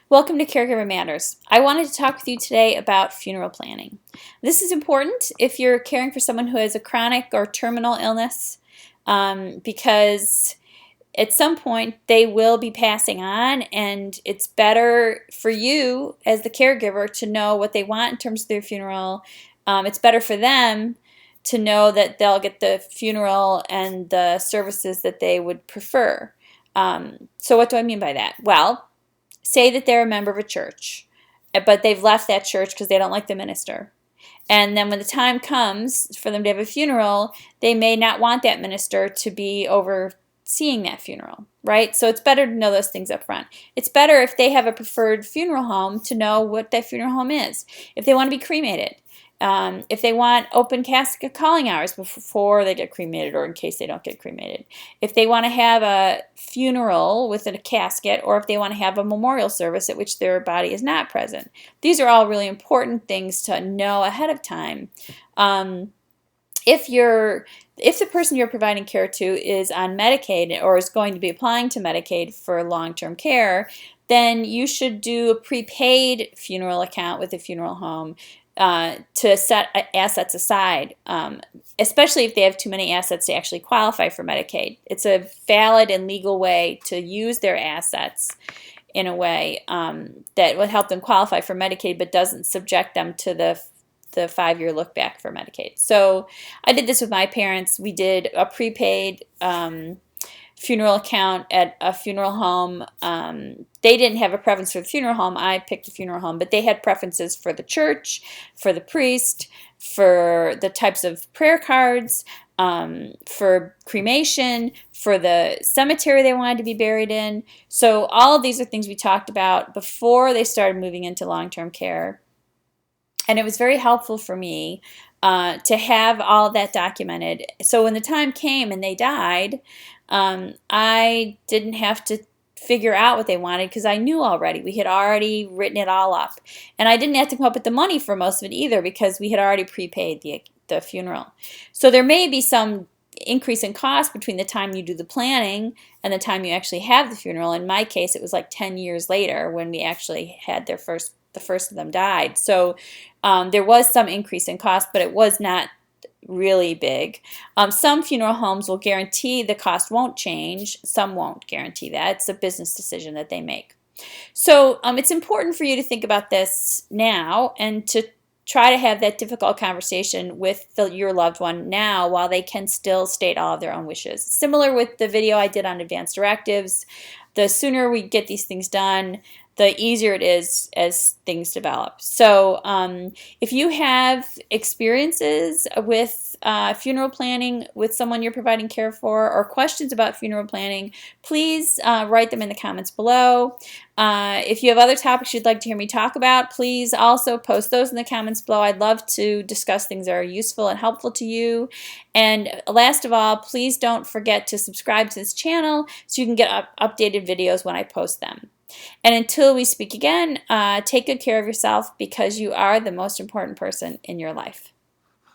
Welcome to Caregiver Matters. I wanted to talk with you today about funeral planning. This is important if you're caring for someone who has a chronic or terminal illness because at some point they will be passing on, and it's better for you as the caregiver to know what they want in terms of their funeral. It's better for them to know that they'll get the funeral and the services that they would prefer. So what do I mean by that? Well, say that they're a member of a church, but they've left that church because they don't like the minister. And then when the time comes for them to have a funeral, they may not want that minister to be overseeing that funeral, right? So it's better to know those things up front. It's better if they have a preferred funeral home to know what that funeral home is. If they want to be cremated, if they want open casket calling hours before they get cremated or in case they don't get cremated. If they want to have a funeral with a casket, or if they want to have a memorial service at which their body is not present. These are all really important things to know ahead of time. If the person you're providing care to is on Medicaid or is going to be applying to Medicaid for long-term care, then you should do a prepaid funeral account with a funeral home to set assets aside, especially if they have too many assets to actually qualify for Medicaid. It's a valid and legal way to use their assets in a way that would help them qualify for Medicaid but doesn't subject them to the 5-year look back for Medicaid. So I did this with my parents. We did a prepaid funeral account at a funeral home. They didn't have a preference for the funeral home. I picked a funeral home, but they had preferences for the church, for the priest, for the types of prayer cards, for cremation, for the cemetery they wanted to be buried in. So all of these are things we talked about before they started moving into long-term care. And it was very helpful for me to have all of that documented. So when the time came and they died, I didn't have to figure out what they wanted because I knew already. We had already written it all up. And I didn't have to come up with the money for most of it either because we had already prepaid the funeral. So there may be some increase in cost between the time you do the planning and the time you actually have the funeral. In my case, it was like 10 years later when we actually had the first of them died. So there was some increase in cost, but it was not really big. Some funeral homes will guarantee the cost won't change. Some won't guarantee that. It's a business decision that they make. So it's important for you to think about this now and to try to have that difficult conversation with your loved one now while they can still state all of their own wishes. Similar with the video I did on advanced directives, the sooner we get these things done, the easier it is as things develop. So if you have experiences with funeral planning with someone you're providing care for or questions about funeral planning, please write them in the comments below. If you have other topics you'd like to hear me talk about, please also post those in the comments below. I'd love to discuss things that are useful and helpful to you. And last of all, please don't forget to subscribe to this channel so you can get updated videos when I post them. And until we speak again, take good care of yourself because you are the most important person in your life.